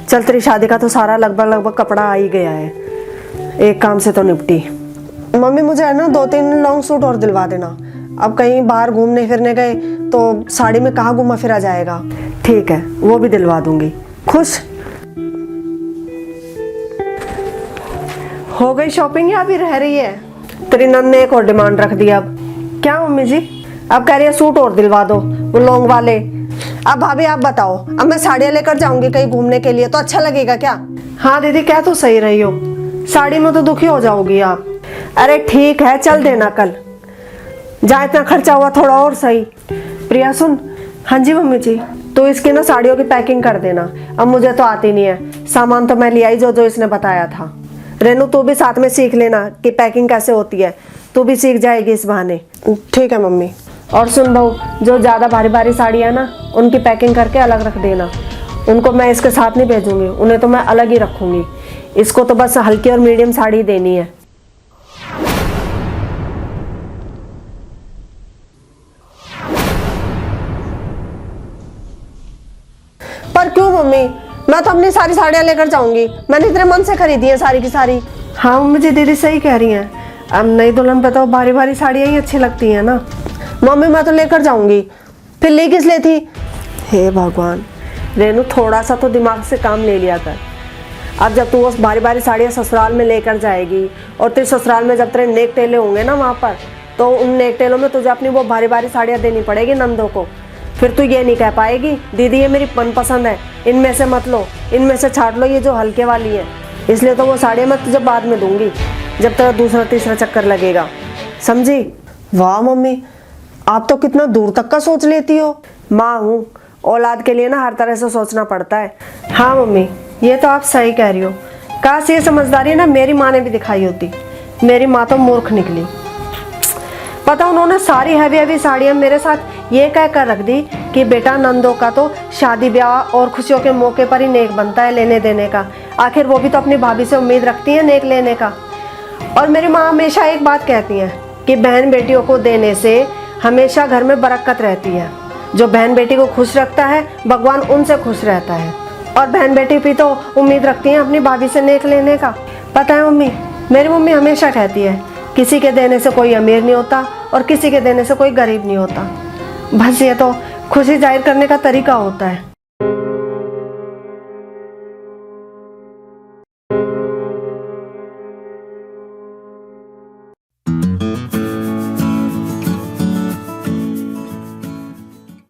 चल तेरी शादी का तो सारा लगभग कपड़ा आ ही गया है, एक काम से तो निपटी। मम्मी मुझे है ना 2-3 लॉन्ग सूट और दिलवा देना। अब कहीं बाहर घूमने फिरने गए तो साड़ी में कहाँ घूमा फिरा जाएगा। ठीक है, वो भी दिलवा दूंगी। खुश हो गई शॉपिंग या अभी रह रही है? तेरी नन ने एक और डिमांड रख दी। अब क्या मम्मी जी? अब कह रही है सूट और दिलवा दो, वो लॉन्ग वाले। अब भाभी आप बताओ, अब मैं साड़ियाँ लेकर जाऊंगी कहीं घूमने के लिए तो अच्छा लगेगा क्या? हाँ दीदी, क्या तो सही रही हो, साड़ी में तो दुखी हो जाओगी आप। अरे ठीक है, चल देना कल, जहाँ इतना खर्चा हुआ थोड़ा और सही। प्रिया सुन। हाँ जी मम्मी जी। तो इसकी ना साड़ियों की पैकिंग कर देना। अब मुझे तो आती नहीं है, सामान तो मैं ले आई जो इसने बताया था। रेनू तू भी साथ में सीख लेना कि पैकिंग कैसे होती है, तू भी सीख जाएगी इस बहाने। ठीक है मम्मी। और सुन बहू, जो ज़्यादा भारी भारी साड़ी है ना, उनकी पैकिंग करके अलग रख देना। उनको मैं इसके साथ नहीं भेजूंगी, उन्हें तो मैं अलग ही रखूंगी। इसको तो बस हल्की और मीडियम साड़ी देनी है। पर क्यों मम्मी? मैं तो अपनी सारी साड़ियाँ लेकर जाऊंगी, मैंने इतने मन से खरीदी है सारी की सारी। हाँ मम्मी जी, दीदी सही कह रही हैं। अब नई दुल्हन पे तो भारी भारी साड़ियाँ ही अच्छी लगती हैं ना। मम्मी मैं तो लेकर जाऊंगी, फिर ले किस लिए थी? हे भगवान, रेनू थोड़ा सा तो दिमाग से काम ले लिया कर। अब जब तू वो भारी भारी साड़ियाँ ससुराल में लेकर जाएगी और तेरे ससुराल में जब तेरे नेक टेले होंगे ना वहाँ पर, तो उन नेक टेलों में तुझे अपनी वो भारी भारी साड़ियाँ देनी पड़ेगी नंदों को। फिर तू ये नहीं कह पाएगी दीदी ये मेरी मनपसंद है, इनमें से मत लो, इनमें से छाट लो, ये जो हल्के वाली है। इसलिए तो वो साड़ियाँ मैं तुझे बाद में दूंगी, जब तेरा दूसरा तीसरा चक्कर लगेगा, समझी? वाह मम्मी, आप तो कितना दूर तक का सोच लेती हो। माँ हूँ, औलाद के लिए ना हर तरह से सोचना पड़ता है। हाँ मम्मी, ये तो आप सही कह रही हो। काश ये समझदारी ना मेरी माँ ने भी दिखाई होती। मेरी माँ तो मूर्ख निकली। पता उन्होंने सारी हैवी हैवी साड़ियाँ मेरे साथ ये कह कर रख दी कि बेटा नंदों का तो शादी ब्याह और खुशियों के मौके पर ही नेक बनता है लेने देने का। आखिर वो भी तो अपनी भाभी से उम्मीद रखती है नेक लेने का। और मेरी माँ हमेशा एक बात कहती हैं कि बहन बेटियों को देने से हमेशा घर में बरकत रहती है। जो बहन बेटी को खुश रखता है भगवान उनसे खुश रहता है। और बहन बेटी भी तो उम्मीद रखती हैं अपनी भाभी से नेक लेने का। पता है मम्मी, मेरी मम्मी हमेशा कहती है किसी के देने से कोई अमीर नहीं होता और किसी के देने से कोई गरीब नहीं होता। बस ये तो खुशी जाहिर करने का तरीका होता है।